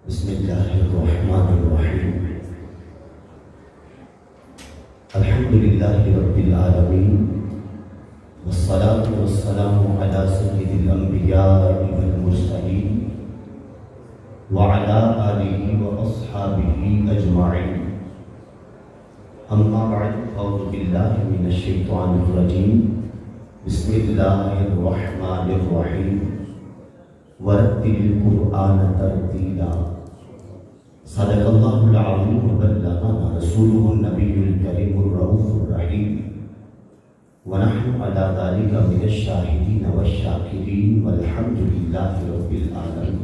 بسم اللہ الرحمن الرحیم الحمد للہ رب العالمین والصلاة والسلام علی سید الانبیاء والمرسلین وعلی آلہ واصحابہ اجمعین اما بعد اعوذ باللہ من الشیطان الرجیم بسم اللہ الرحمن الرحیم ورتل القرآن ترتیلا صدق اللہ العظیم وبلغنا رسوله النبی الکریم الرؤوف الرحیم ونحن على ذلك من الشاہدین والشاکرین والحمد للہ رب العالمین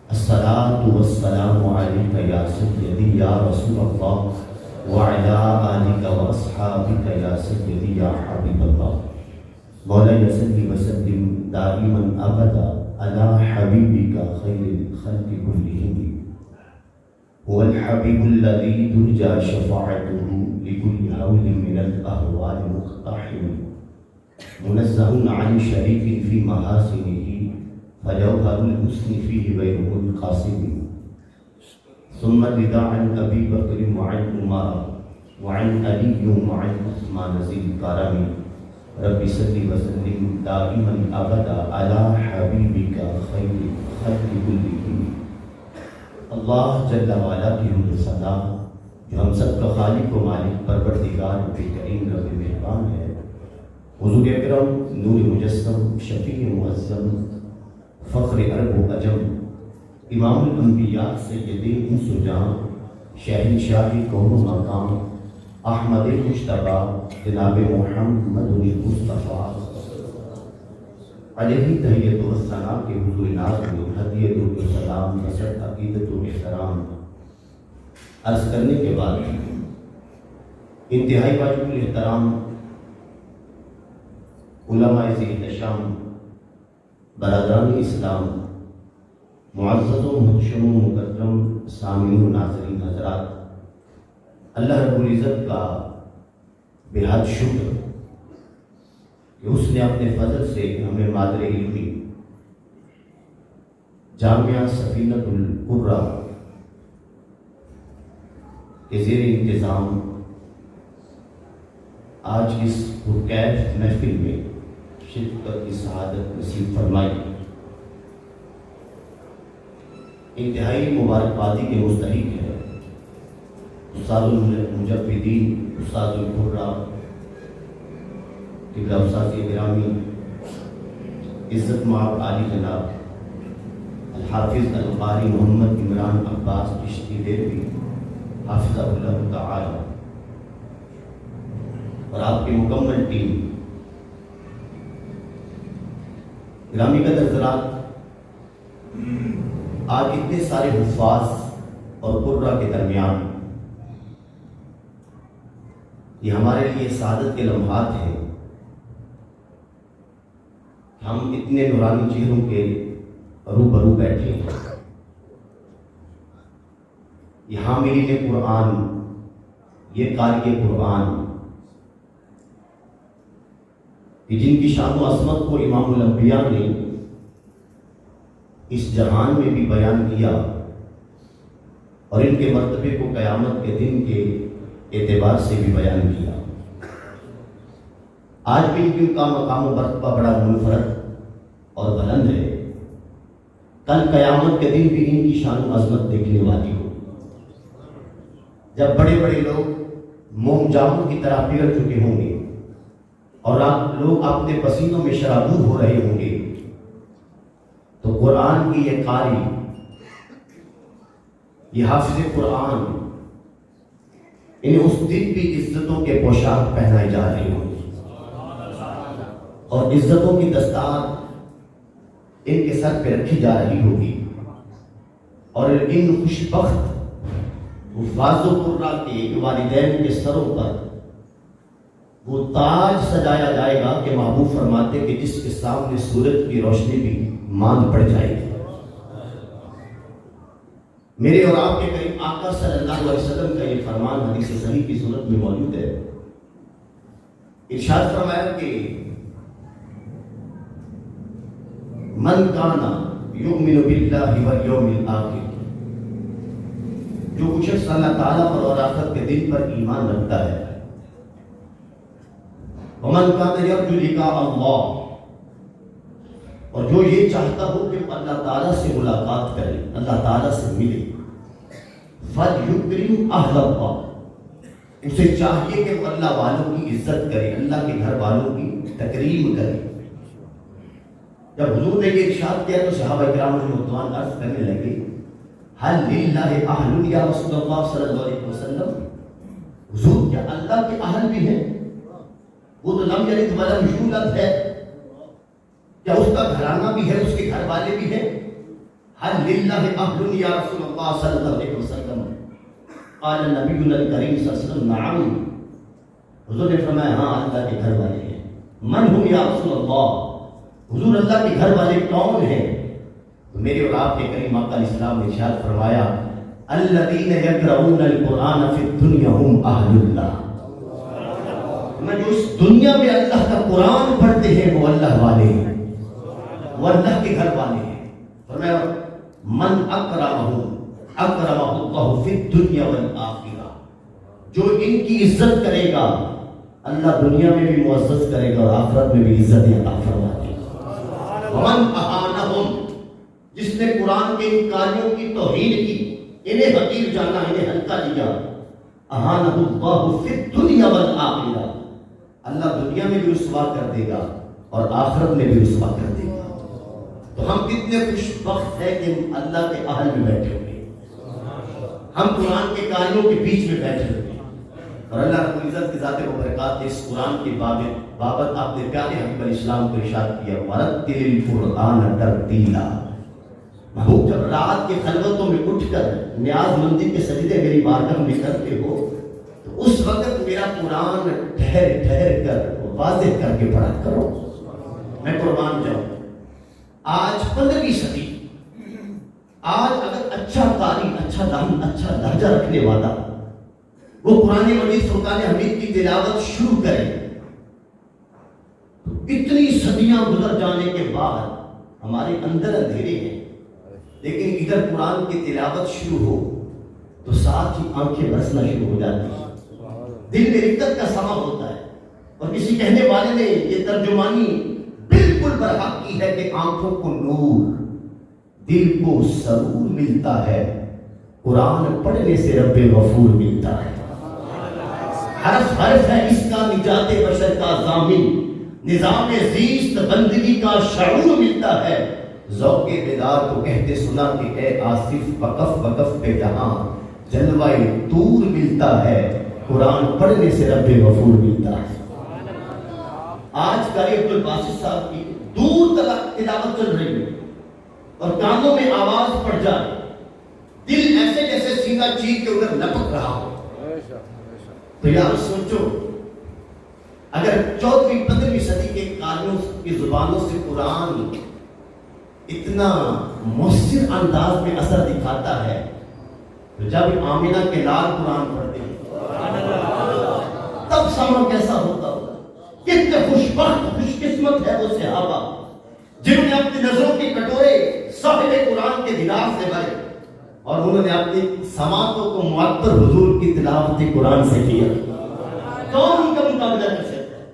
الصلاة والسلام علیک یا سیدی یا رسول اللہ وعلى آلک واصحابک یا سیدی یا حبیب اللہ مولا صلی وسلم دائما ابدا على حبیبک خیر الخلق كلهم هو الحبيب الذي ترجى شفاعته لكل هول من الأهوال مقتحم منزه عن شريك في محاسنه فجوهر الحسن فيه غير منقسم ثم الرضا عن أبي بكر وعن عمر وعن علي وعن عثمان ذي الكرم رب صل وسلم دائما ابدا على حبيبك خير الخلق كلهم اللہ جل وعلا کی حمد و ثنا جو ہم سب کا خالق و مالک پروردگار کریم رب مہربان ہے، حضور اکرم نور مجسم شفیع معظم فخر عرب و عجم امام الانبیاء سید انس و جان شہنشاہ کون و مقام احمد مجتبی جناب محمد المصطفیٰ علیہ تحیت و ثنا کے حضور ناز میں ہدیت و سلام نصرت عقیدت و احترام عرض کرنے کے بعد انتہائی واجب الاحترام علماء ذی احتشام برادران اسلام معزز و محتشم و مکرم سامعین و ناظرین حضرات، اللہ رب العزت کا بے حد شکر کہ اس نے اپنے فضل سے ہمیں مادر علمی جامعہ سفینۃ القرہ کے زیر انتظام آج اس پرکیف محفل میں شرکت کی سعادت نصیب فرمائی۔ انتہائی مبارکبادی کے مستحق ہے استاد المجویدین استاد القرہ قبلہ استاذ گرامی عزت مآب عالی جناب الحافظ القاری محمد عمران عباس چشتی دیوی حافظہ اللہ تعالی اور آپ کی مکمل ٹیم۔ گرامی قدر حضرات، آج اتنے سارے حفاظ اور قرہ کے درمیان یہ ہمارے لیے سعادت کے لمحات ہیں۔ ہم اتنے نورانی چہروں کے روبرو بیٹھے ہیں، یہ حاملین قرآن، یہ قاری قرآن کہ جن کی شان و عظمت کو امام الانبیاء نے اس جہان میں بھی بیان کیا اور ان کے مرتبے کو قیامت کے دن کے اعتبار سے بھی بیان کیا۔ آج بھی ان کا مقام و مرتبہ بڑا منفرد اور بلند ہے، کل قیامت کے دن بھی ان کی شان و عظمت دیکھنے والی ہو، جب بڑے بڑے لوگ موم جاموں کی طرح پگھل چکے ہوں گے اور لوگ اپنے پسینوں میں شرابور ہو رہے ہوں گے، تو قرآن کی یہ قاری، یہ حافظ قرآن، انہیں اس دن بھی عزتوں کے پوشاک پہنائے جا رہے ہوں گے اور عزتوں کی دستار ان کے سر پہ رکھی جا رہی ہوگی، اور ان خوش بخت حفاظ و قرہ کے والدین کے سروں پر وہ تاج سجایا جائے گا کہ محبوب فرماتے کہ جس کے سامنے سورج کی روشنی بھی ماند پڑ جائے گی۔ میرے اور آپ کے قریب آقا صلی اللہ علیہ وسلم کا یہ فرمان حدیث صحیح کی صورت میں موجود ہے، ارشاد فرمایا کہ من کانا یؤمن باللہ والیوم الآخر کوئی شخص اللہ تعالیٰ پر اور آخرت کے دن پر ایمان رکھتا ہے، ومن کان یرجو لقاء اللہ، اور جو یہ چاہتا ہو کہ اللہ تعالیٰ سے ملاقات کرے، اللہ تعالیٰ سے ملے، فَلْيُكْرِمْ أَهْلَ اللَّهِ، اسے چاہیے کہ وہ اللہ والوں کی عزت کرے، اللہ کے گھر والوں کی تکریم کرے۔ جب حضور نے یہ ارشاد کیا تو صحابہ کرام رضوان عرض کرنے لگے، هل للہ اہل یا رسول اللہ صلی اللہ علیہ وسلم، حضور کیا اللہ کے اہل بھی ہیں؟ وہ تو لم یلد ولم یولد ہے، کیا اس کا گھرانہ بھی ہے، اس کے گھر والے بھی ہیں؟ هل للہ اہل یا رسول اللہ صلی اللہ علیہ وسلم، قال نبینا الکریم صلی اللہ علیہ وسلم نعم، حضور نے فرمایا ہاں اللہ کے گھر والے ہیں۔ من ہم یا رسول اللہ، حضور اللہ کے گھر والے کون ہیں؟ تو میرے اور آپ کے کریم آقا علیہ السلام نے ارشاد فرمایا الذین یقرؤون القرآن فی الدنیا هم اہل اللہ، میں جو اس دنیا میں اللہ کا قرآن پڑھتے ہیں وہ اللہ والے ہیں، وہ اللہ کے گھر والے ہیں۔ فرمایا من اکرمہ اکرمہ اللہ فی الدنیا والآخرہ، جو ان کی عزت کرے گا اللہ دنیا میں بھی معزز کرے گا اور آخرت میں بھی عزت عطا فرما دے گا۔ ومن اہانہم، جس نے قرآن کے ان کاریوں کی توہین کی، انہیں حقیر جانا، انہیں ہلکا لیا، اہانہ اللہ فی الدنیا والآخرہ، اللہ دنیا میں بھی رسوا کر دے گا اور آخرت میں بھی رسوا کر دے گا۔ تو ہم کتنے خوش بخت ہیں کہ ہم اللہ کے اہل میں بیٹھے ہوئے، ہم قرآن کے کاریوں کے بیچ میں بیٹھے ہوئے، اور اللہ رب العزت کی ذات و برکات اس قرآن کی بابت آپ نے پیارے حبیب علیہ السلام کو ارشاد کیا وَرَتِّلِ الْقُرْآنَ تَرْتِیلًا، محبوب جب رات کے خلوتوں میں اٹھ کر نیاز مندی کے سجدے میری بارگاہ میں کرتے ہو تو اس وقت میرا قرآن ٹھہر ٹھہر کر واضح کر کے پڑھا کرو۔ میں قربان جاؤں، آج 15ویں صدی، آج اگر اچھا قاری، اچھا لہجہ رکھنے والا وہ قرآن مجید فرقان حمید کی تلاوت شروع کرے تو اتنی صدیاں گزر جانے کے بعد ہمارے اندر اندھیرے ہیں، لیکن ادھر قرآن کی تلاوت شروع ہو تو ساتھ ہی آنکھیں برسنا شروع ہو جاتی ہیں، دل میں رقت کا سما ہوتا ہے۔ اور کسی کہنے والے نے یہ ترجمانی بالکل برحق کی ہے کہ آنکھوں کو نور، دل کو سرور ملتا ہے، قرآن پڑھنے سے رب غفور ملتا ہے۔ حرف حرف ہے اس کا نجات بشر کا ضامن، نظام زیست بندگی کا شعور ملتا ہے، ذوق بیدار کو کہتے سنا کہ اے آصف وقف وقف پہ جہاں جلوہ طور ملتا ہے، قرآن پڑھنے سے رب غفور ملتا ہے۔ آج قاری عبد الباسط صاحب کی دور تک تلاوت چل رہی ہے اور کانوں میں آواز پڑ جائے، دل ایسے جیسے سینہ چیر کے ادھر لپک رہا ہو، تو یار سوچو اگر 14ویں 15ویں صدی کے قاریوں کی زبانوں سے قرآن اتنا مؤثر انداز میں اثر دکھاتا ہے تو جب آمنہ کے لال قرآن پڑھتے ہیں تب سما کیسا ہوتا ہوگا۔ کتنے خوش بخت خوش قسمت ہے وہ صحابہ جنہوں نے اپنی نظروں کے کٹورے صاحب قرآن کے دیدار سے بھرے اور انہوں نے اپنی سماعتوں کو معطر حضور کی تلاوت قرآن سے کیا۔ کون ان کا مقابلہ کر سکتا ہے؟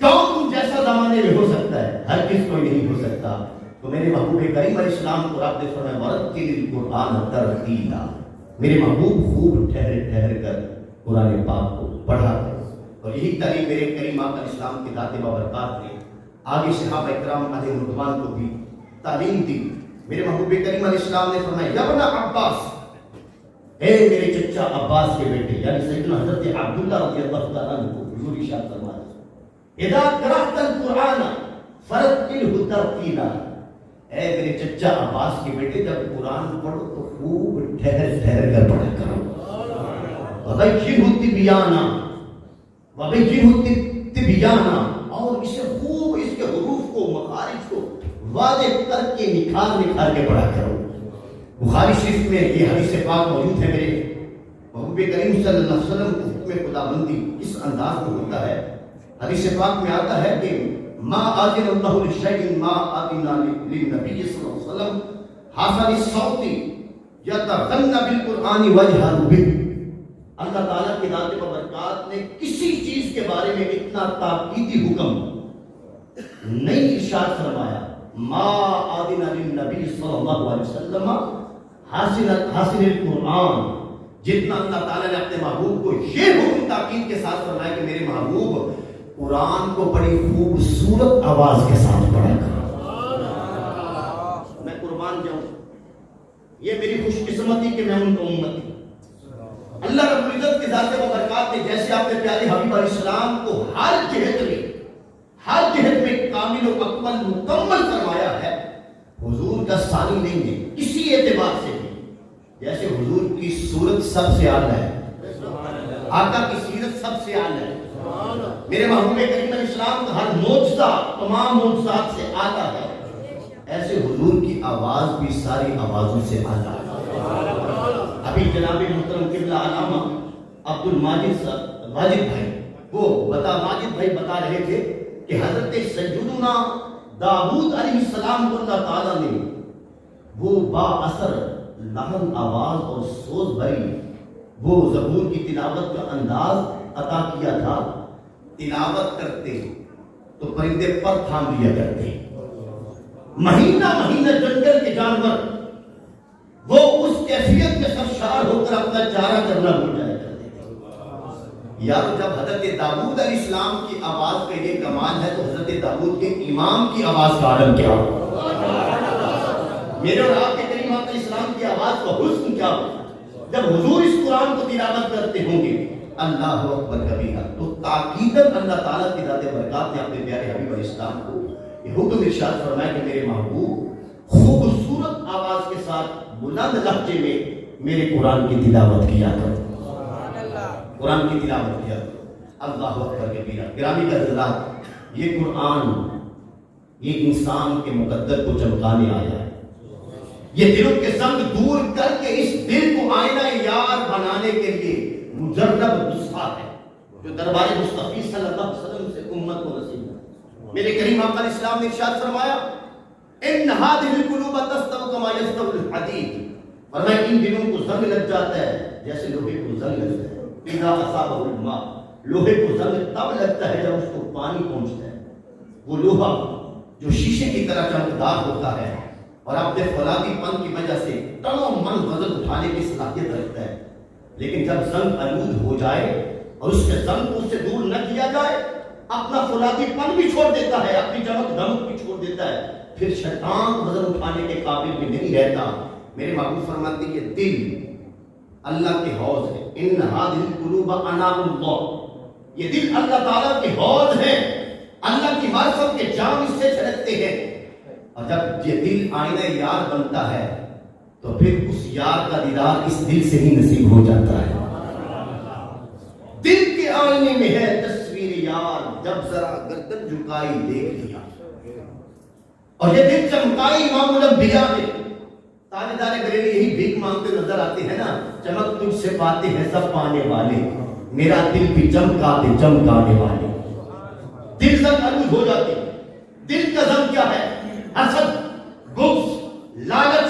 کون ان جیسا زمانے میں ہو سکتا ہے؟ ہر کس کوئی نہیں ہو سکتا۔ تو میرے محبوب کریم علیہ السلام کو رب نے فرمایا وَرَتِّلِ الْقُرْآنَ تَرْتِیلًا، میرے محبوب خوب ٹھہر ٹھہر کر قرآن پاک کو پڑھا کر۔ اور یہی تعلیم میرے کریم آقا علیہ السلام کے ذات بابرکات نے آگے صحابہ اکرام علیہ رضوان کو بھی تعلیم دی۔ میرے محبوب کریم علیہ السلام نے فرمایا یا ابن عباس، اے میرے چچا عباس کے بیٹے، یعنی سیدنا حضرت عبداللہ رضی اللہ تعالیٰ عنہ کو حضور ارشاد فرمایا اذا قرأت القرآن فرتلہ ترتیلا، اے میرے چچا عباس کے بیٹے جب قرآن پڑھو تو خوب ٹھہر ٹھہر کر پڑھا کرو۔ وَبَيِّنْهُ تِبْيَانًا وَبَيِّنْهُ تِبْيَانًا، اور اسے خوب اس کے حروف کو مخارج کو واضح کر کے نکھار کے پڑھا کرو۔ بخاری شریف میں یہ حدیث پاک موجود ہے۔ میرے محبوب کریم صلی اللہ علیہ وسلم کو حکم خدا بندی اس انداز میں ہوتا ہے۔ حدیث پاک میں آتا ہے کہ ما آذن اللہ لشیء ما آذن للنبی صلی اللہ علیہ وسلم حسن الصوت یتغنى بالقرآن وجهر به. اللہ تعالیٰ کی ذات بابرکات نے کسی چیز کے بارے میں اتنا تاکیدی حکم نہیں ارشاد فرمایا. ما آذن للنبی صلی اللہ علیہ وسلم حاصل القرآن، جتنا اللہ تعالیٰ نے اپنے محبوب کو یہ حکم تاکید کے ساتھ فرمایا کہ میرے محبوب قرآن کو بڑی خوبصورت آواز کے ساتھ پڑھا کر. میں قربان جاؤں، یہ میری خوش قسمتی کہ میں ان کو امتی. اللہ رب العزت کی ذات و برکات نے جیسے اپنے پیارے حبیب علیہ السلام کو ہر جہت میں کامل و اکمل مکمل فرمایا ہے. حضور کا ثانی نہیں ہے کسی اعتبار سے بھی. جیسے حضور کی صورت سب سے اعلیٰ ہے، آقا کی سیرت سب سے اعلیٰ ہے، میرے محبوب کریم علیہ السلام کا ہر معجزہ تمام معجزات سے اعلیٰ ہے، ایسے حضور کی آواز بھی ساری آوازوں سے اعلیٰ ہے. ابھی جناب محترم قبلہ علامہ عبد الماجد ماجد بھائی بتا رہے تھے کہ حضرت سیدنا داؤد علیہ السلام کو اللہ تعالیٰ نے وہ با اثر لحن آواز اور سوز بھری وہ زبور کی تلاوت کا انداز عطا کیا تھا. تلاوت کرتے تو پرندے پر تھام لیا کرتے، مہینہ جنگل کے جانور وہ اس کیفیت میں سرشار ہو کر اپنا چارہ کرنا بھول جایا کرتے تھے. یار جب حضرت داؤد علیہ السلام کی آواز کا یہ کمال ہے تو حضرت داؤد کے امام کی آواز کا عالم کیا ہو؟ میرے اور آپ کے کریم علیہ السلام کی آواز کا حسن کیا ہو جب حضور اس قرآن کو تلاوت کرتے ہوں گے؟ اللہ اکبر کبیرہ. تو تاکیداً اللہ تعالیٰ کی ذات برکات نے اپنے پیارے حبیب علیہ السلام کو یہ حکم ارشاد فرمایا کہ میرے محبوب خوبصورت آواز کے ساتھ بلند لہجے میں میرے قرآن کی تلاوت کیا کرو، قرآن کی تلاوت کیا کرو. اللہ اکبر کبیرہ. گرامی عزیزان، یہ قرآن یہ انسان کے مقدر کو چمکانے آیا ہے. یہ دلوں کے زنگ دور کر کے اس دل کو آئینہ یار بنانے کے لیے مجرب نسخہ ہے جو دربار مصطفی صلی اللہ علیہ وسلم سے امت کو نصیب ہے. میرے کریم آقا علیہ السلام نے ارشاد فرمایا ان هذه القلوب تستوي كما يستوي الحديد. فرمایا ان دلوں کو زنگ لگ جاتا ہے جیسے لوہے کو زنگ لگتا ہے. اذا اصابه الماء، لوہے کو زنگ تب لگتا ہے جب اس کو پانی پہنچتا ہے. وہ لوہا جو شیشے کی طرح چمکدار ہوتا ہے اور اپنے فولادی پن کی وجہ سے ٹنوں من وزن اٹھانے کی صلاحیت رکھتا ہے، لیکن جب زنگ آلود ہو جائے اور اس کے زنگ کو اس سے دور نہ کیا جائے اپنا فولادی پن بھی چھوڑ دیتا ہے، اپنی چمک دمک بھی چھوڑ دیتا ہے، پھر شیطان وزن اٹھانے کے قابل بھی نہیں رہتا. میرے محبوب فرماتے ہیں یہ دل اللہ کے حوض ہے. ان هذه القلوب اناء اللہ، یہ دل اللہ تعالیٰ کے حوض ہے، اللہ کی معرفت کے جام اس سے چھلکتے ہیں. اور جب یہ دل آئینہ یار بنتا ہے تو پھر اس یار کا دیدار اس دل سے ہی نصیب ہو جاتا ہے. دل کے آئینے میں ہے تصویر یار، جب ذرا گردن جھکائی دیکھ لیا. اور یہ دل چمکائی امام الانبیاء نے. تاجدار بریلی یہی بھیک مانگتے نظر آتے ہیں نا، چمک تجھ سے پاتے ہیں سب پانے والے، میرا دل بھی چمکاتے چمکانے والے. دل زنگ آلود ہو جاتے. دل کا زنگ کیا ہے؟ حسد، بغض، لالچ،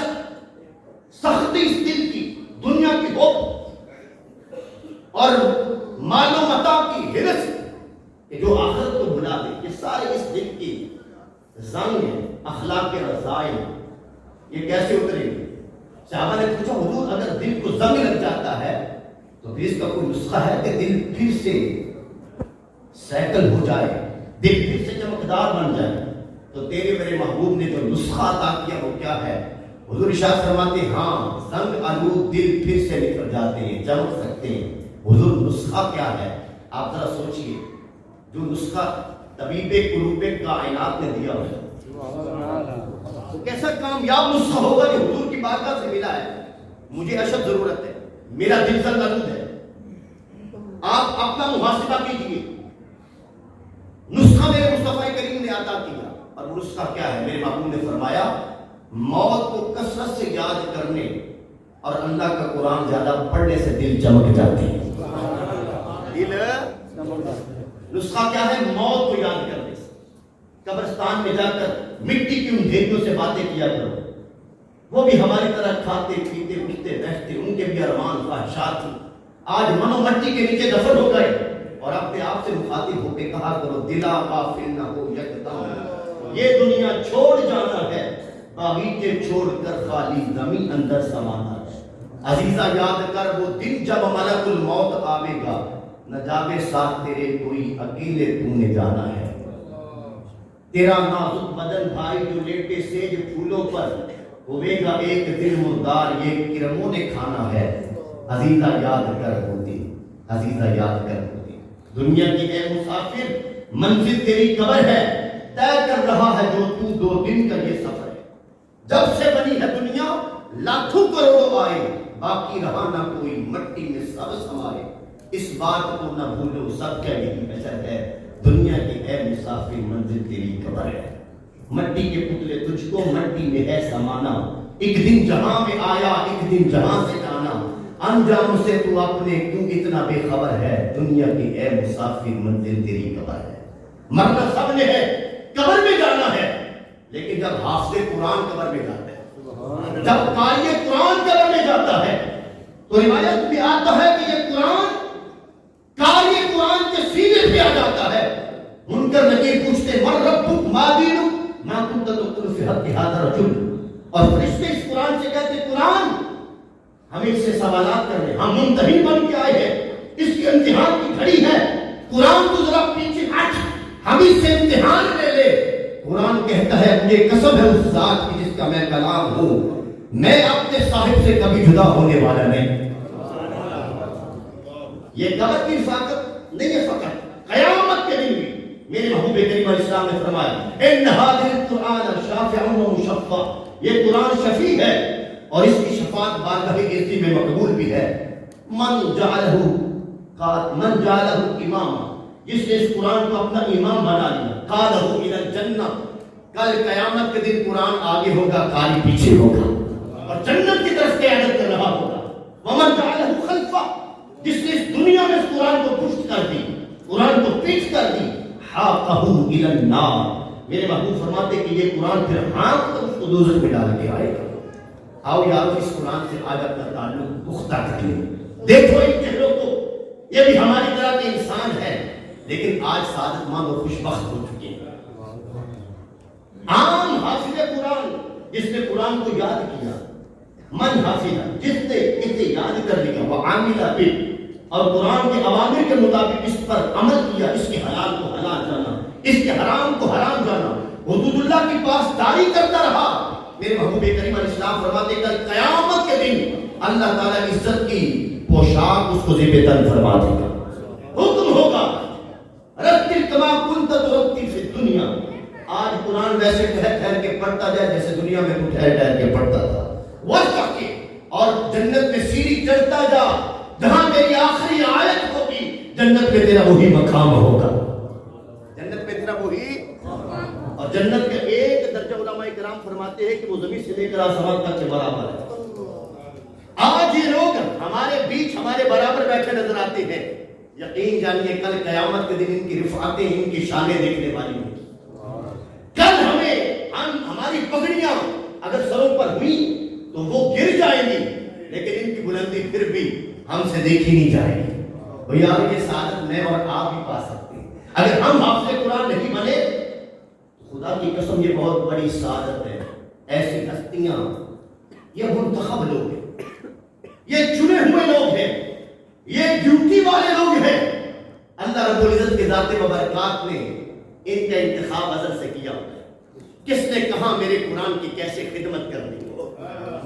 سختی اس دل کی، دنیا کی حب اور مال و متاع کی ہرس کہ جو آخرت کو بھلا دے. یہ سارے اس دل کی زنگ ہے. اخلاق کے رذائل یہ کیسے اترے گی؟ صحابہ نے پوچھا حضور اگر دل کو زنگ لگ جاتا ہے تو پھر اس کا کوئی نسخہ ہے کہ دل پھر سے سیکل ہو جائے، دل پھر سے چمکدار بن جائے؟ تو تیرے میرے محبوب نے جو نسخہ عطا کیا وہ کیا ہے؟ حضور ارشاد فرماتے ہیں ہاں زنگ آلود دل پھر سے نکل جاتے ہیں، چمک سکتے ہیں. حضور نسخہ کیا ہے؟ آپ ذرا سوچئے. جو نسخہ طبیب قلوب کائنات نے دیا ہے تو کیسا کامیاب نسخہ ہوگا جو حضور کی بارگاہ سے ملا ہے. مجھے اشد ضرورت ہے، میرا دل زنگ آلود ہے. آپ اپنا محاسبہ کیجئے. نسخہ میرے مصطفیٰ کریم نے عطا کیا اور وہ نسخہ کیا ہے؟ میرے محبوب نے فرمایا موت کو کثرت سے یاد کرنے اور اللہ کا قرآن زیادہ پڑھنے سے دل چمک جاتے ہیں. دل نسخہ کیا ہے؟ موت کو یاد کرنے سے. قبرستان میں جا کر مٹی کی ان ڈھیریوں سے باتیں کیا کرو. وہ بھی ہماری طرح کھاتے پیتے اٹھتے بیٹھتے، ان کے بھی ارمان خواہشات تھی، آج من و مٹی کے نیچے دفن ہو گئے، اور اپنے آپ سے مخاطب ہو کے کہا کرو دلا غافل نہ ہو یکدم، یہ دنیا چھوڑ جانا ہے، باغیچے چھوڑ کر خالی زمین اندر سمانا ہے۔ عزیزہ یاد کر وہ دن جب ملک الموت آوے گا، نہ جاوے ساتھ تیرے کوئی، اکیلے تو نے جانا ہے۔ تیرا نازک بدن بھائی جو لیٹے سیج پھولوں پر، ہوئے گا ایک دن مردار، یہ کرموں نے کھانا ہے۔ عزیزہ یاد کر ہوتی، عزیزہ یاد کر ہوتی، دنیا کی اے مسافر منزل تیری قبر ہے، طے کر رہا ہے جو تو 2 دن کا یہ سفر ہے۔ جب سے بنی ہے دنیا لاکھوں کروڑوں آئے، باقی رہا نہ کوئی، مٹی میں سب سمائے، اس بات کو نہ بھولو سب کا یہی اجر ہے، دنیا کی اے مسافر منزل تیری قبر ہے۔ مٹی کے پتلے تجھ کو مٹی میں ہے سمانا، ایک دن جہاں میں آیا ایک دن جہاں سے جانا، انجام سے تو اپنے کیوں اتنا بے خبر ہے، دنیا کی اے مسافر منزل تیری قبر ہے۔ مرنا سب نے ہے، قبر میں جانا ہے، لیکن جب حافظ قرآن قبر میں جاتا ہے، جب قاری قرآن قبر میں جاتا ہے، تو روایت میں آتا ہے کہ یہ قرآن قاری قرآن کے سینے پہ آ جاتا ہے، منکر نکیر پوچھتے من ربک ما دینک ما کنت تقول فی حق ھذا الرجل، اور فرشتے اس قرآن سے کہتے قرآن ہمیں اس سے سوالات کر رہے ہیں، ہم ممتحن بن کے آئے ہیں، اس کے امتحان کی گھڑی ہے، قرآن تو ذرا پیچھے ہٹ، ہم اس سے امتحان لے لے۔ قرآن کہتا ہے مجھے قسم ہے اس ذات کی جس کا میں کلام ہوں، میں اپنے صاحب سے کبھی جدا ہونے والا نہیں۔ یہ قبر کی رفاقت نہیں ہے، فقط قیامت کے دن بھی میرے محبوب کریم علیہ السلام نے فرمایا ان ھذا القرآن شافع و مشفع، یہ قرآن شفیع ہے اور اس کی شفاعت بارگاہ عزت میں مقبول بھی ہے۔ من جعلہ امام، جس نے اس قرآن کو اپنا امام بنا لیا، قادہ الی الجنہ، کل قیامت کے دن قرآن آگے ہوگا، قاری پیچھے ہوگا اور جنت کی طرف قیادت کر رہا ہوگا۔ ومن جعلہ خلفہ، جس نے اس دنیا میں اس قرآن کو پشت کر دی، قرآن کو پیچھ کر دی، حاقہ الی النار، میرے محبوب فرماتے کہ یہ قرآن پھر ہاتھ تک اس کو دوزخ میں ڈال کے آئے گا۔ آؤ یارو اس قرآن سے آج اپنا تعلق پختہ کر لیں، دیکھو ان چہروں کو، یہ بھی ہماری طرح کے انسان ہے، لیکن آج سعادت مند اور خوش بخت ہو چکے ہیں۔ عام حافظ قرآن جس نے قرآن کو یاد کیا، من حافظہ جس نے اسے یاد کر لیا، وہ عاملہ بہ، اور قرآن کے اوامر کے مطابق اس پر عمل کیا، اس کے حلال کو حلال جانا، اس کے حرام کو حرام جانا، حدود اللہ کی پاسداری کرتا رہا، میرے محبوب کریم علیہ السلام فرماتے ہیں کل قیامت کے دن اللہ تعالیٰ عزت کی پوشاک اس کو زیب تن فرما دے گا، حکم ہوگا رتل کما کنت ترتل فی الدنیا، آج قرآن ویسے ٹھہر کے پڑھتا جائے جیسے دنیا میں تو ٹھہر کے پڑھتا تھا، وَرْتَقِ، اور جنت میں سیڑھی چڑھتا جا، جہاں میری آخری آیت ہوگی جنت میں تیرا وہی مقام ہوگا، جنت میں تیرا وہی، اور جنت کا ایک درجہ علماء کرام فرماتے ہیں کہ وہ زمین سے لے کر آسمان تک کے برابر ہے۔ آج یہ لوگ ہمارے بیچ ہمارے برابر بیٹھے نظر آتے ہیں، یقین جانیے کل قیامت کے دن ان کی رفعتیں ان کی شانیں دیکھنے والی ہوں گی۔ کل ہماری پگڑیاں اگر سروں پر ہوئی تو وہ گر جائیں گی، لیکن ان کی بلندی پھر بھی ہم سے دیکھی نہیں جائے گی۔ بھئی آپ یہ سعادت میں اور آپ بھی پا سکتے ہیں، اگر ہم حافظ قرآن نہیں بنے، خدا کی قسم یہ بہت بڑی سعادت ہے۔ ایسی ہستیاں، یہ منتخب لوگ ہیں، یہ چنے ہوئے لوگ ہیں، یہ ڈیوٹی والے لوگ ہیں، اللہ رب العزت کے ذات و برکات نے ان کا انتخاب ازل سے کیا ہوتا ہے۔ کس نے کہا میرے قرآن کی کیسے خدمت کرنی ہو،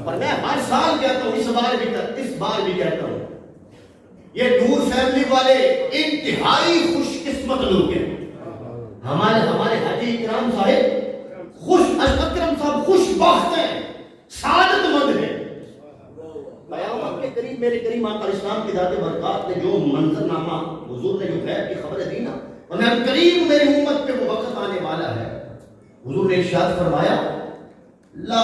اور میں ہر سال کہتا ہوں، اس بار بھی کہتا ہوں، یہ نور فیملی والے انتہائی خوش قسمت لوگ ہیں۔ ہمارے حاجی اکرام صاحب اکرم صاحب خوش بخت ہیں، سعادت مند ہیں۔ قیامت کے قریب میرے کریم آقا اسلام کی ذات برکات نے جو منظرنامہ حضور نے جو غیب کی خبر دی نا، اور میں قریب میری امت پہ وہ وقت آنے والا ہے، حضور نے ارشاد فرمایا لا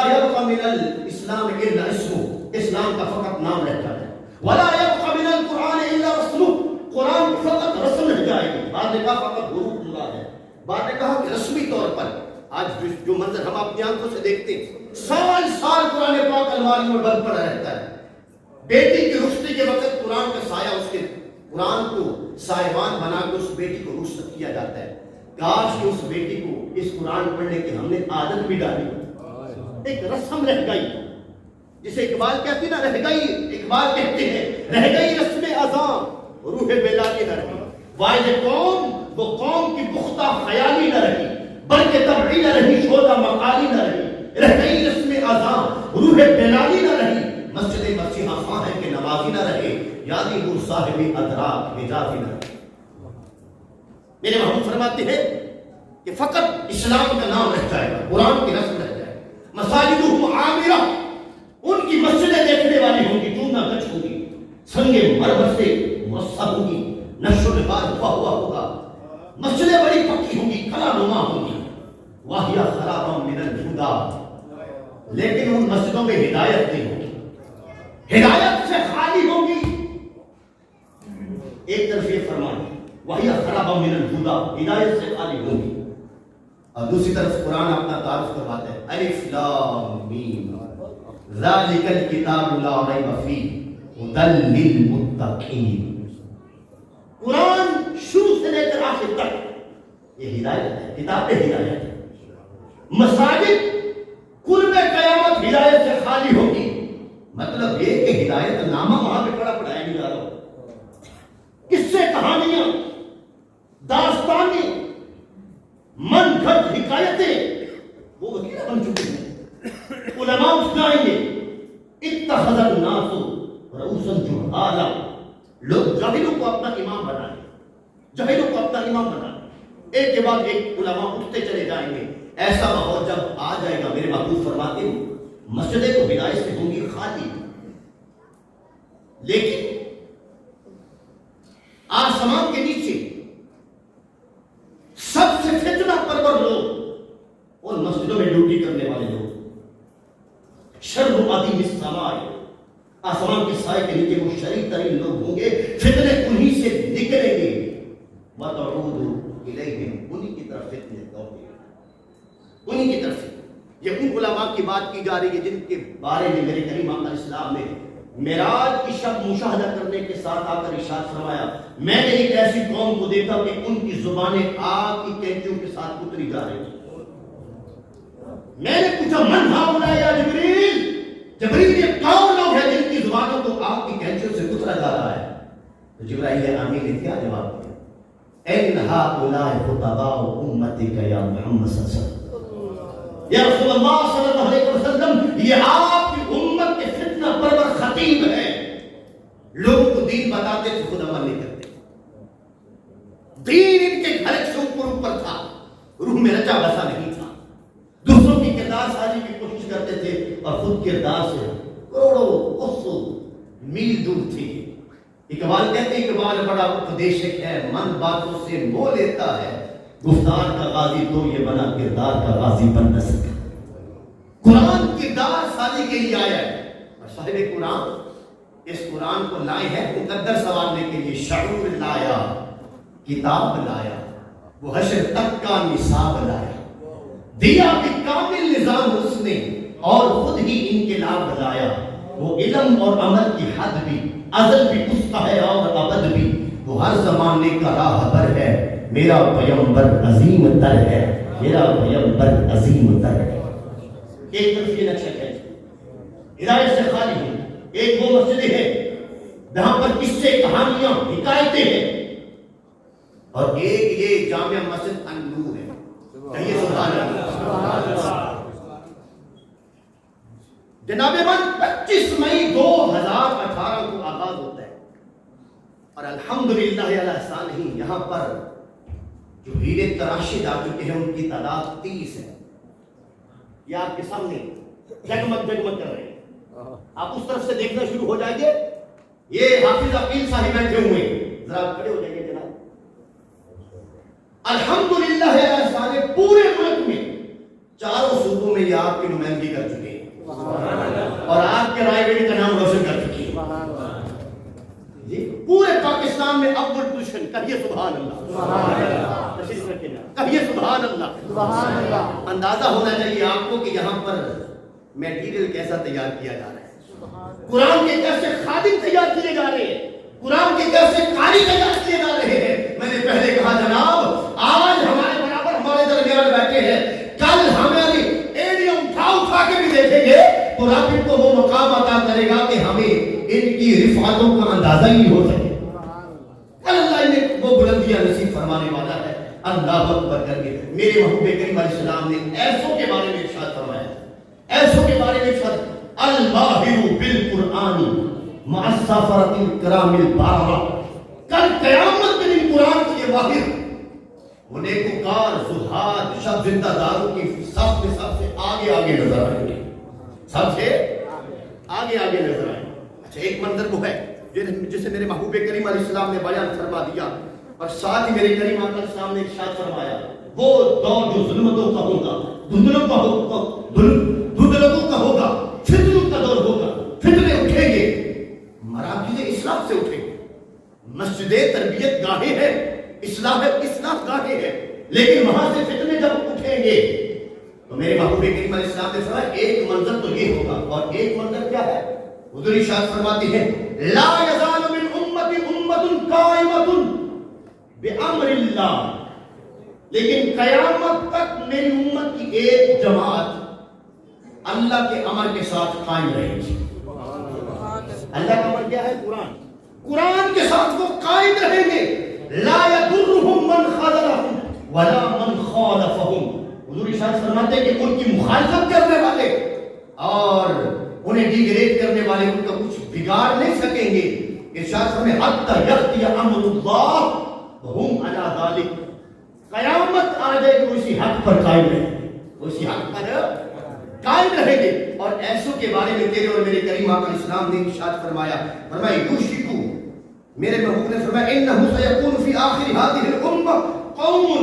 يبقى من الاسلام الا اسمه، اسلام کا فقط نام رہتا ہے، ولا يبقى من القرآن الا رسمه، قرآن کی فقط رسم رہ جائے گی۔ بعد نے کہا فقط حروف مراد ہے، بعد نے کہا کہ رسمی طور پر آج جو منظر ہم اپنی آنکھوں سے دیکھتے ہیں، سال سال قرآن پاک الماری میں بند پڑا رہتا ہے. بیٹی کی رخصتی کے وقت قرآن کا سایہ اس کے قرآن کو سائبان بنا کے اس بیٹی کو رخصت کیا جاتا ہے. کاش کہ اس بیٹی کو اس قرآن پڑھنے کی ہم نے عادت بھی ڈالی. ایک رسم رہ گئی جسے اقبال کہتے ہیں نا، رہ گئی، اقبال کہتے ہیں رہ گئی رسم اذاں روح بیلالی نہ رہی. واحد قوم وہ قوم کی پختہ خیالی نہ رہی، بلکہ طبعی نہ رہی، شودہ مقالی نہ رہی. رہ گئی رسم اذاں روح بیلالی نہ رہی، مسجد مسیحا خواہ ہے کہ نمازی نہ رہے، یادی ہو صاحب ادراک حجازی نہ رہے. میرے محبوب فرماتے ہیں کہ فقط اسلام کا نام رہ جائے گا، قرآن کی رسم رہ جائے گا. مساجدہم عامرہ، ان کی مسجدیں دیکھنے والی ہوں گی، چونا گچ ہوں گی، سنگے مرمر سے مرصع ہوں گی، نقش و نگار ہوا ہوا ہوگا. مسجدیں بڑی پکی ہوں گی، کلا نما ہوں گی. واہیا خرابا من الہدی، لیکن ان مسجدوں میں ہدایت نہیں ہوگی، ہدایت سے خالی ہوگی. ایک طرف یہ فرمان وہی خرابہ من الہدی، ہدایت سے خالی ہوگی، اور دوسری طرف قرآن اپنا تعارف کرواتا ہے الف لام میم ذالک الکتاب لا ریب فیہ ھدی للمتقین. قرآن شروع سے لے کر آخر تک یہ ہدایت ہے، کتاب ہدایت ہے. مساجد قرب قیامت ہدایت سے خالی ہوگی. مطلب یہ کہ ہدایت نامہ وہاں پہ پڑا پڑھایا نہیں جا رہا. قصے کہانیاں، داستانیں، من گھڑت حکایتیں وہ وکیل بن چکے ہیں. علماء اٹھائیں گے اتخذ الناس رؤوسا جہالا، لوگ جاہلوں کو اپنا امام بنائیں، جاہلوں کو اپنا امام بنائیں. ایک کے بعد ایک علماء اٹھتے چلے جائیں گے. ایسا ماحول جب آ جائے گا، میرے محبوب فرماتے ہیں مسجدیں تو ہدایت سے ہوں گی خالی، لیکن آسمان کے نیچے سب سے فتنہ پرور لوگ اور مسجدوں میں ڈیوٹی کرنے والے لوگ، شر عظیم السماء، آسمان کے سائے کے نیچے وہ شریف ترین لوگ ہوں گے. فتنے انہی سے نکلیں گے. وَتَعُودُ إِلَيْهِمْ، انہی کی طرف فتنے دوڑیں گے، انہی کی طرف. یہ ان علماء کی بات کی جا رہی ہے جن کے بارے میں میرے کریم آقا اسلام نے معراج کی شب مشاہدہ کرنے کے ساتھ آ کر ارشاد فرمایا میں نے ایک ایسی قوم کو دیکھا کہ ان کی زبانیں آگ کی کینچیوں کے ساتھ اتری جا رہی ہیں. میں نے پوچھا من ہؤلاء یا جبریل، جبریل یہ کون لوگ ہیں جن کی زبانوں کو آگ کی کینچیوں سے اترا جا رہا ہے؟ تو جبرائیل امین نے کیا جواب دیا؟ ان ہؤلاء خطباء امتک یا محمد صلی اللہ علیہ وسلم، یا رسول اللہ صلی اللہ علیہ وسلم یہ آپ کی امت کے فتنہ پرور خطیب ہیں. لوگوں کو دین بتاتے تھے، خود عمل نہیں کرتے. دین ان کے گھر سے اوپر تھا، روح میں رچا بسا نہیں تھا. دوسروں کی کردار سازی کی کوشش کرتے تھے اور خود کردار سے کروڑوں کوسوں میل دور تھی. اقبال کہتے ہیں اقبال بڑا اپدیشک ہے، من باتوں سے مو لیتا ہے، گفتار کا غازی تو یہ بنا کردار کا غازی بن نہ سکا. قرآن کردار سازی کے لیے آیا ہے، اور صاحب قرآن اس قرآن کو لائے ہیں مقدر سنوارنے کے لیے. شعور لایا، کتاب لایا، وہ حشر تک کا نصاب لایا، دیا بھی کامل نظام اس نے اور خود ہی انقلاب لایا. وہ علم اور عمل کی حد بھی ازل بھی اس کا ہے اور ابد بھی، وہ ہر زمانے کا راہبر ہے، میرا پیغمبر عظیم تر ہے، میرا پیغمبر عظیم تر ہے. ایک طرف یہ نقشہ ہے ہدایت سے خالی ہے، ایک وہ مسجدیں ہیں جہاں پر قصے کہانیاں حکایتیں ہیں، اور ایک یہ جامع مسجد النور ہے. کہیے سبحان اللہ. جناب من 25 مئی 2018 کو آغاز ہوتا ہے، اور الحمدللہ علی احسان ہی یہاں پر جو ہیرے تراشے جا چکے ہیں ان کی تعداد 30 ہے. یہ آپ کے سامنے جگمگ جگمگ کر رہے ہیں. آپ اس طرف سے دیکھنا شروع ہو جائیں گے. یہ حافظ عقیل صاحب بیٹھے ہوئے ہیں، ذرا کھڑے ہو جائیں گے جناب. الحمدللہ علی احسان پورے ملک میں چاروں صوبوں میں یہ آپ کی نمائندگی کر چکے ہیں اور آپ کے رائے بیٹے کا نام روشن کر چکی ہے. جی پورے پاکستان میں اول پوزیشن. کہیے سبحان اللہ. تشریف رکھیں. کہیے سبحان اللہ. سبحان اللہ. اندازہ ہونا چاہیے آپ کو کہ یہاں پر میٹیریل کیسا تیار کیا جا رہا ہے. قرآن کے کیسے خادم تیار کیے جا رہے ہیں, قرآن کے کیسے قاری تیار کیے جا رہے ہیں. میں نے پہلے کہا جناب آج ہمارے برابر ہمارے درمیان بیٹھے ہیں, کل ہماری ایڑیاں اٹھا کے بھی دیکھیں گے تو رب ان کو وہ مقام عطا کرے گا کہ ہمیں ان کی رفعتوں کا اندازہ ہی ہو سکے. اللہ انہیں وہ بلندیاں نصیب فرمانے والا ہے. اللہ اکبر کر کے میرے محبوب کریم علیہ السلام نے ایسوں کے بارے میں ارشاد فرمایا, ایسوں کے بارے میں ارشاد, الماہر بالقرآن مع السفرۃ الکرام البررہ. کل قیامت کے دن قرآن کے ماہر وہ نیکوکار زہاد شب زندہ داروں کی سب سے آگے نظر آئیں گے, سب سے آگے نظر آئیں. اچھا ایک منظر وہ ہے جسے میرے محبوب کریم علیہ السلام نے بیان فرما دیا اور ساتھ ہی میرے کریم آقا علیہ السلام نے ارشاد فرمایا, وہ دور جو ظلمتوں کا ہوگا, دھندلوں کا ہوگا, فتنوں کا دور ہوگا. فتنے اٹھیں گے, مراکز اصلاح سے اٹھیں گے. مسجد تربیت گاہیں ہیں, اصلاح گاہیں ہیں, لیکن وہاں سے فتنے جب اٹھیں گے تو میرے محبوب کریم علیہ السلام نے فرمایا ایک منظر تو یہ ہوگا. اور ایک منظر کیا ہے؟ حضور ارشاد فرماتے ہیں لا یزال من امتی امت قائمۃ بامر اللہ, لیکن قیامت تک میری امت کی ایک جماعت اللہ کے امر کے ساتھ قائم رہے گی. اللہ کا امر کیا ہے؟ قرآن کے ساتھ وہ قائم رہیں گے. لا یضرهم من خذلهم ولا من خالفهم. حضور ارشاد فرماتے ہیں کہ ان کی مخالفت کرنے والے اور انہیں ڈیگریڈ کرنے والے ان کا کچھ بگاڑ نہیں سکیں گے. ارشاد فرماتے ہیں حتی یأتی امر اللہ وهم علی ذلک. قیامت آ جائے گی اسی حق پر قائم رہیں گے, اسی حق پر قائم رہیں گے. اور ایسوں کے بارے میں تیرے اور میرے کریم آقا علیہ السلام نے ارشاد فرمایا یوشکو, میرے محبوب نے فرمایا انہ سیکون فی آخر هذه الامہ قوم,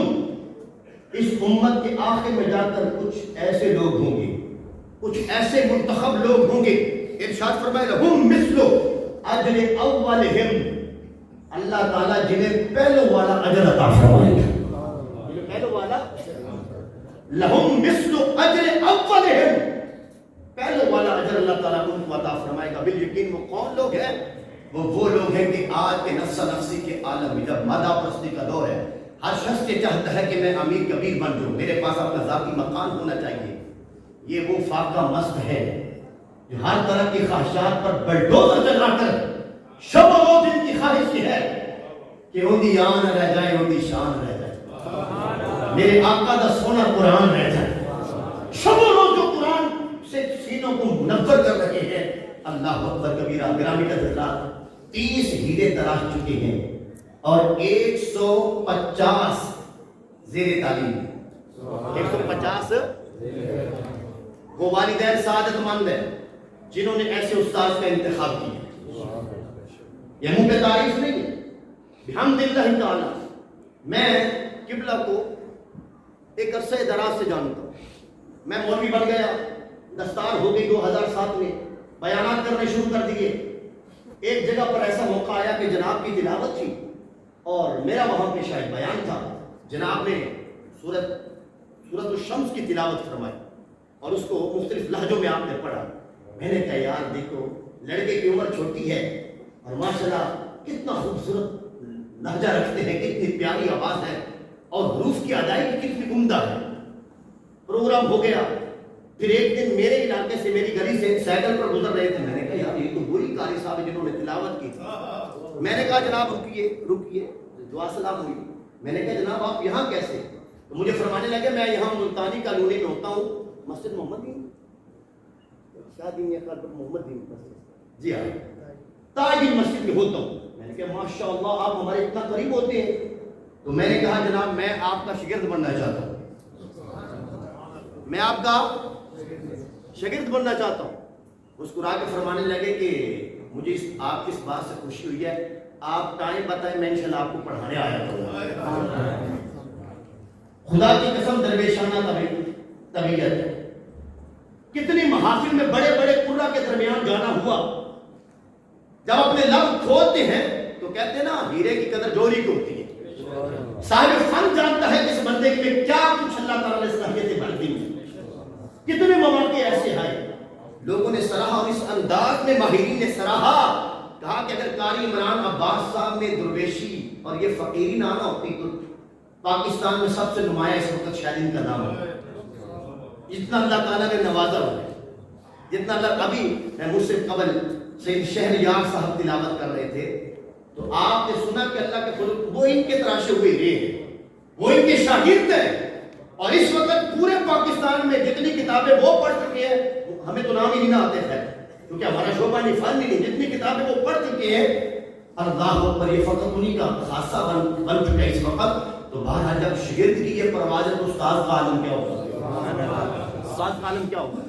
اس امت کے آخر میں جا کر کچھ ایسے لوگ ہوں گے, کچھ ایسے منتخب لوگ ہوں گے. ارشاد فرمایا لہم مثل اجر اولہم, اللہ تعالیٰ جنہیں پہلو والا اجر عطا فرمائے گا. پہلو والا لہم مثل اجر اولہم, پہلو والا اجر اللہ تعالیٰ ان کو عطا فرمائے گا. بالیقین وہ کون لوگ ہیں؟ وہ لوگ ہیں کہ آج کے نفس نفسی کے عالم میں جب مادہ پرستی کا دور ہے, ہر شخص یہ چاہتا ہے کہ میں امیر کبیر بن جاؤں, میرے پاس اپنا ذاتی مکان ہونا چاہیے. یہ وہ فاقہ مست ہے جو ہر طرح کی خواہشات پر بلڈوزر چلا کر شب و روز ان کی خواہش یہ ہے کہ ان دی آن رہ جائے, ان دی شان رہ جائے, میرے آقا دا سونا قرآن رہ جائے. شب و روز جو قرآن سے سینوں کو منور کر رہے ہیں. اللہ اکبر کبیرہ. گرامی حضرات 30 ہیرے تراش چکے ہیں اور 150 زیر تعلیم. 150 وہ والدین سعادت مند ہیں جنہوں نے ایسے استاذ کا انتخاب کیا. یہ منہ پہ تعریف نہیں ہے, بحمد اللہ تعالی. میں قبلہ کو ایک عرصہ دراز سے جانتا ہوں. میں مولوی بن گیا, دستار ہو گئی 2007 میں, بیانات کرنے شروع کر دیے. ایک جگہ پر ایسا موقع آیا کہ جناب کی تلاوت تھی اور میرا وہاں پہ شاید بیان تھا. جناب نے سورۃ الشمس کی تلاوت فرمائی اور اس کو مختلف لہجوں میں آپ نے پڑھا. میں نے کہا یار دیکھو, لڑکے کی عمر چھوٹی ہے اور ماشاءاللہ کتنا خوبصورت لہجہ رکھتے ہیں, کتنی پیاری آواز ہے اور حروف کی ادائیگی کتنی عمدہ ہے. پروگرام ہو گیا. پھر ایک دن میرے علاقے سے, میری گلی سے سائیکل پر گزر رہے تھے. میں نے کہا یار یہ تو بری قاری صاحب ہے جنہوں نے تلاوت کی. میں نے کہا جناب رکیے, دعا سلام ہوئی. میں نے کہا جناب آپ یہاں کیسے؟ تو مجھے فرمانے لگے میں یہاں ملتانی کالونی میں ہوتا ہوں, مسجد محمد دین محمد دین مسجد, جی ہاں تاج مسجد میں ہوتا ہوں. میں نے کہا ماشاء اللہ آپ ہمارے اتنا قریب ہوتے ہیں. تو میں نے کہا جناب میں آپ کا شاگرد بننا چاہتا ہوں, میں آپ کا شاگرد بننا چاہتا ہوں. مسکرا کے فرمانے لگے کہ مجھے آپ کس بات سے خوشی ہوئی ہے, آپ ٹائم بتائیں میں انشاءاللہ آپ کو پڑھانے آیا ہوں. خدا کی قسم درویشانہ طبیعت ہے. کتنی محافل میں بڑے بڑے قرہ کے درمیان گانا ہوا. جب اپنے لب کھولتے ہیں تو کہتے ہیں نا ہیرے کی قدر جوہری کی ہوتی ہے. صاحب فن جانتا ہے اس بندے کے کیا کچھ اللہ تعالیٰ نے صلاحیتیں بھر دی ہیں. کتنے مواقع ایسے آئے لوگوں نے سراہا اور اس انداز میں ماہرین نے سراہا, کہا کہ اگر قاری عمران عباس صاحب میں درویشی اور یہ فقیری نہ ہوتی تو پاکستان میں سب سے نمایاں اس وقت شاید ان کا نام ہے. جتنا اللہ تعالیٰ نے نوازا ہوا ہے, جتنا اللہ. ابھی مجھ سے قبل سید شہریار صاحب تلاوت کر رہے تھے تو آپ نے سنا کہ اللہ کے خلق وہ ان کے تراشے ہوئے رے ہیں, وہ ان کے شاگرد ہیں, اور اس وقت پورے پاکستان میں جتنی کتابیں وہ پڑھ چکے ہیں, ہمیں تو نام ہی نہیں نہ آتے ہیں کیونکہ ہمارا شعبہ نہیں, فن نہیں, جتنی کتابیں وہ پڑھ چکے ہیں, اللہ اکبر, یہ فقط انہی کا خاصہ بن چکا ہے اس وقت. تو بہرحال جب شگرد کی یہ پرواز ہے تو استاد کا عالم کیا ہوگا, استاد کا عالم کیا ہوگا.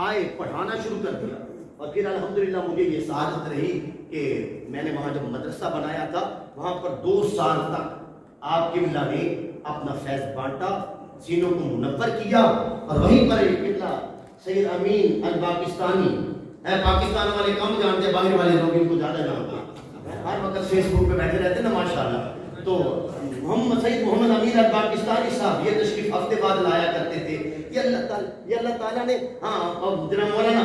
آئے پڑھانا شروع کر دیا, اور پھر الحمدللہ مجھے یہ سعادت رہی کہ میں نے وہاں جب مدرسہ بنایا تھا وہاں پر 2 سال تک آپ قبلہ نے اپنا فیض بانٹا, سینوں کو منور کیا, اور وہیں پر قبلہ سید امین الپاکستانی ہے, پاکستان والے کم جانتے, باہر والے لوگ ان کو زیادہ جانتے ہیں, ہر وقت فیس بک پہ بیٹھے رہتے ہیں نا ماشاءاللہ. تو سید محمد امین الپاکستانی صاحب یہ تشریف ہفتے بعد لایا کرتے تھے. یہ اللہ تعالیٰ نے, ہاں, اور جناب مولانا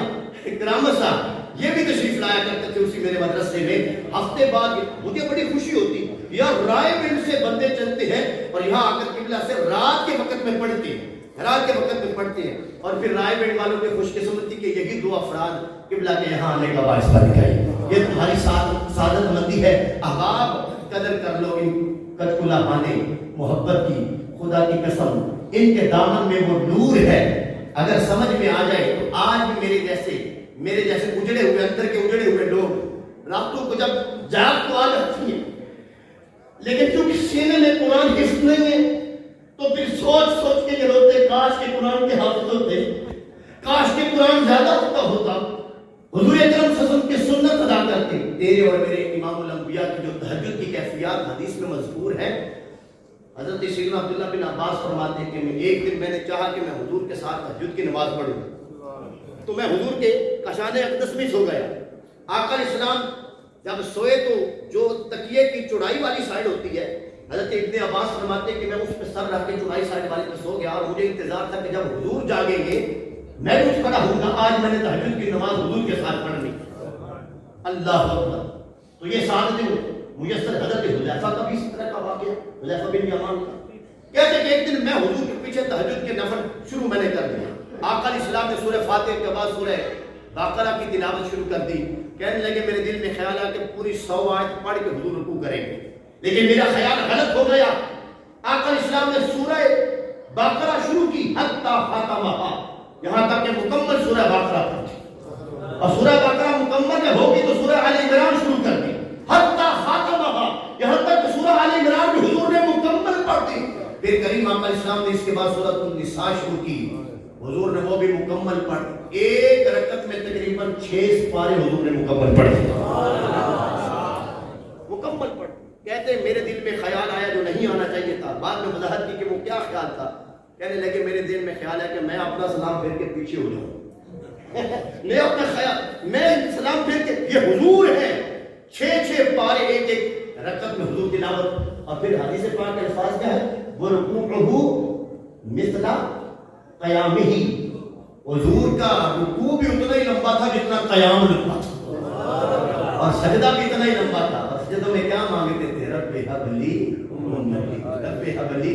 کرامت صاحب یہ بھی تشریف لایا کرتے تھے اسی میرے مدرسے میں ہفتے بعد. مجھے بڑی خوشی ہوتی, یہاں رائے بینڈ سے بندے چلتے ہیں اور یہاں آ کر قبلہ سے رات کے وقت میں پڑھتے ہیں, رات کے وقت میں پڑھتے ہیں, اور پھر رائے بینڈ والوں کی خوش قسمتی کہ یہی 2 افراد قبلہ کے یہاں آنے کا باعث بن گئے. یہ تمہاری سعادت مندی ہے. احباب قدر کر لو ان کچکلا پانے محبت کی, خدا کی قسم ان کے دامن میں وہ نور ہے. اگر سمجھ میں آ جائے تو آج بھی میرے جیسے اجڑے ہوئے, اندر کے اجڑے ہوئے لوگ راتوں کو جب جاگ تو آ جاتی ہیں, لیکن کیونکہ سینے میں قرآن حفظ نہیں ہے تو پھر سوچ کے یہ روتے, کاش کے قرآن کے حافظ ہوتے, کاش کے قرآن زیادہ ہوتا. حضور اکرم صلی اللہ علیہ وسلم کی سنت ادا کرتے. تیرے اور میرے امام الانبیاء کی جو تہجد کی کیفیات حدیث میں مذکور ہے, حضرت سیدنا عبداللہ بن عباس فرماتے ہیں کہ ایک دن میں نے چاہا کہ میں حضور کے ساتھ تہجد کی نماز پڑھوں, تو میں حضور کے کشان اقدس میں سو گیا. آقا علیہ السلام جب سوئے تو جو تکیے کی چوڑائی والی سائڈ ہوتی ہے, حضرت ابن عباس فرماتے ہیں کہ میں اس پہ سر رکھ کے چوڑائی سائڈ والے پہ سو گیا, اور مجھے انتظار تھا کہ جب حضور جاگیں گے میں بھی اٹھ کھڑا ہوں گا, آج میں نے تہجد کی نماز حضور کے ساتھ پڑھنی. اللہ اکبر. تو یہ سعادت میسر حضرت حذیفہ کا بھی اس طرح کا واقعہ, حذیفہ بن یمان کا, کہتے ہیں کہ ایک دن میں حضور کے پیچھے تہجد کے نفل شروع میں نے کر دیا. آقا علیہ السلام نے سورہ فاتحہ کے بعد سورہ بقرہ کی تلاوت شروع کر دی. کہنے لگے میرے دل میں خیال آیا کہ پوری 100 آیت پڑھ کے حضور رکوع کریں گے, لیکن میرا خیال غلط ہو گیا. آقا علیہ السلام نے سورہ بقرہ شروع کی حتی خاتمہا, یہاں تک کہ مکمل سورہ بقرہ پڑھی, اور سورہ بقرہ مکمل جب ہوگی تو سورہ آل عمران شروع کر دی حتی خاتمہا, یہاں تک کہ سورہ آل عمران بھی حضور نے مکمل پڑھ دی. پھر کریم آقا علیہ السلام نے اس کے بعد سورۃ النساء شروع کی, حضور نے وہ بھی مکمل پڑھ. ایک رکعت میں تقریباً 6 پارے حضور نے مکمل پڑھ دی, مکمل پڑھ. کہتے ہیں میرے دل میں خیال آیا جو نہیں آنا چاہیے تھا. بعد میں وضاحت کی کہ وہ کیا خیال تھا. کہنے لگے میرے دل میں خیال ہے کہ میں اپنا سلام پھیر کے پیچھے ہو جاؤں. میں اپنا خیال, میں سلام پھیر کے, یہ حضور ہے 6 پارے ایک رکعت میں حضور تلاوت. اور پھر حدیث پاک کے الفاظ کیا ہے, وَرُكُوعُهُ مِثْلَ قِيَامِهِ, حضور کا رکوع بھی اتنا ہی لمبا تھا جتنا قیام لمبا تھا, اور سجدہ بھی اتنا ہی لمبا تھا. اور سجدوں میں کیا مانگتے تھے, رب هب لي أمتي, رب هب لي.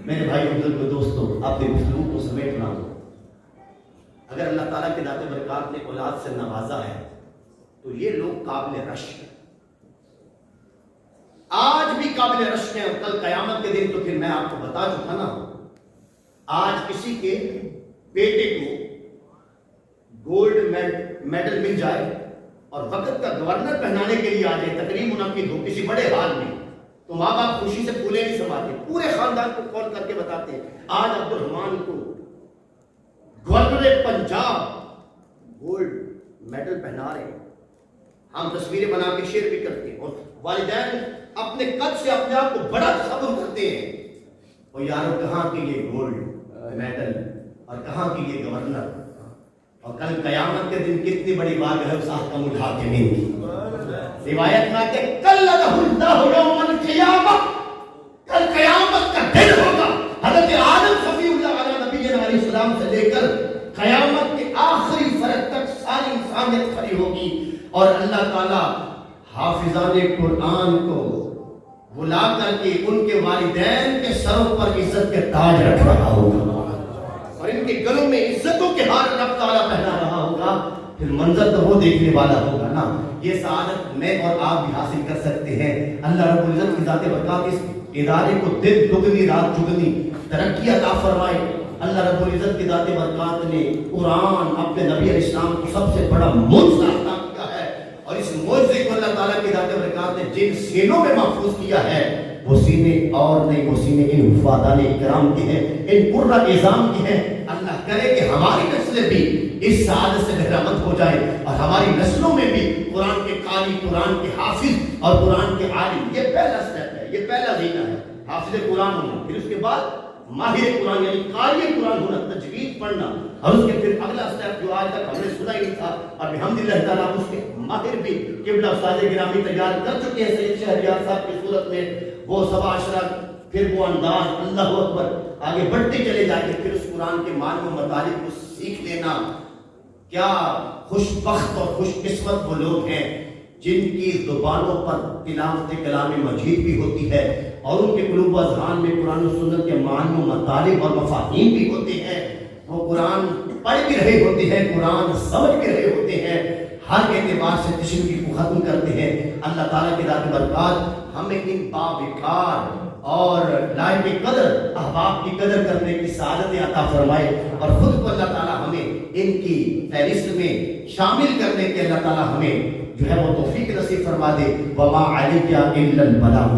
میرے بھائی بزرگ دوستو, آپ کے گفتگو کو سمیٹنا ہو, اگر اللہ تعالیٰ کے ذات برکات نے اولاد سے نوازا ہے تو یہ لوگ قابل رشک ہیں, آج بھی قابل رشک ہیں, اور کل قیامت کے دن تو پھر میں آپ کو بتا چکا نا. آج کسی کے بیٹے کو گولڈ میڈل مل جائے اور وقت کا گورنر پہنانے کے لیے آ جائے, تقریب منعقد ہو کسی بڑے ہال میں, تو ماں باپ خوشی سے پھولے نہیں سماتے, پورے خاندان کو کال کر کے بتاتے ہیں آج عبد الرحمان کو گورنر پنجاب گولڈ میڈل پہنا رہے ہیں. ہم تصویریں بنا کے شیئر بھی کرتے ہیں, اور والدین اپنے قد سے اپنے آپ کو بڑا تصور کرتے ہیں, اور یارو کہاں کے یہ گولڈ میڈل اور کہاں کی یہ گورنر, اور کل قیامت کے دن کتنی بڑی بات ہے اس حکم الحاکمین کی. روایت میں آتے کللہ اللہ یوم القیامہ آدم سے لے کر قیامت کے آخری فرق تک ساری انسانیت کھڑی ہوگی، اور اللہ تعالیٰ حافظان قرآن کو بلا کر کے ان کے والدین کے سروں پر عزت کے تاج رکھ رہا ہوگا، اور ان کے گلوں میں عزتوں کے ہار رب تعالیٰ پہنا رہا ہوگا۔ پھر منظر تو وہ دیکھنے والا ہوگا نا۔ یہ سعادت میں اور آپ بھی حاصل کر سکتے ہیں۔ اللہ رب العزت کی ذات برکات اس ادارے کو دن دگنی رات چگنی ترقی عطا فرمائے۔ اللہ رب العزت کی ذات برکات نے قرآن اپنے نبی علیہ السلام کو سب سے بڑا معجزہ عطا کیا ہے، اور اس معجزے کو اللہ تعالیٰ کی ذات برکات نے جن سینوں میں محفوظ کیا ہے وہ سینے اور نہیں، وہ سینے ان وفادان اکرام کے ہیں، ان قرہ اعظام کے ہیں۔ اللہ کرے کہ ہماری نسلیں بھی اس سعادت سے بہرامند ہو جائے، اور ہماری نسلوں میں بھی قرآن کے قاری، قرآن کے حافظ اور قرآن کے عالم۔ یہ پہلا سٹیپ ہے، یہ پہلا زینہ ہے، حافظ قرآن ہونا، پھر اس کے بعد ماہر قرآن یعنی قاری قرآن ہونا، تجوید پڑھنا، اور اس کے پھر اگلا سٹیپ جو آج تک ہم نے سنا ہی تھا، اور الحمدللہ تعالیٰ اس کے ماہر بھی قبلہ استاد گرامی تیار کر چکے ہیں سید شہریار صاحب کی صورت میں، وہ سبا عشرہ، پھر وہ انداز، اللہ اکبر، آگے بڑھتے چلے جائیں گے۔ پھر اس قرآن کے معنی و مطالب کو سیکھ لینا۔ کیا خوش بخت اور خوش قسمت وہ لوگ ہیں جن کی زبانوں پر تلاوت کلام مجید بھی ہوتی ہے، اور ان کے قلوب و اذہان میں قرآن و سنت کے معنی و مطالب اور مفاہیم بھی ہوتے ہیں۔ وہ قرآن پڑھ بھی رہے ہوتے ہیں، قرآن سمجھ بھی رہے ہوتے ہیں، ہر اعتبار سے تشنگی کو ختم کرتے ہیں۔ اللہ تعالیٰ کی ذات برکات ہمیں ان باوقار اور لائق قدر احباب کی قدر کرنے کی سعادت عطا فرمائے، اور خود کو اللہ تعالیٰ ہمیں ان کی فہرست میں شامل کرنے کے اللہ تعالیٰ ہمیں جو ہے وہ توفیق نصیب فرما دے۔ وما علیک الا البلاغ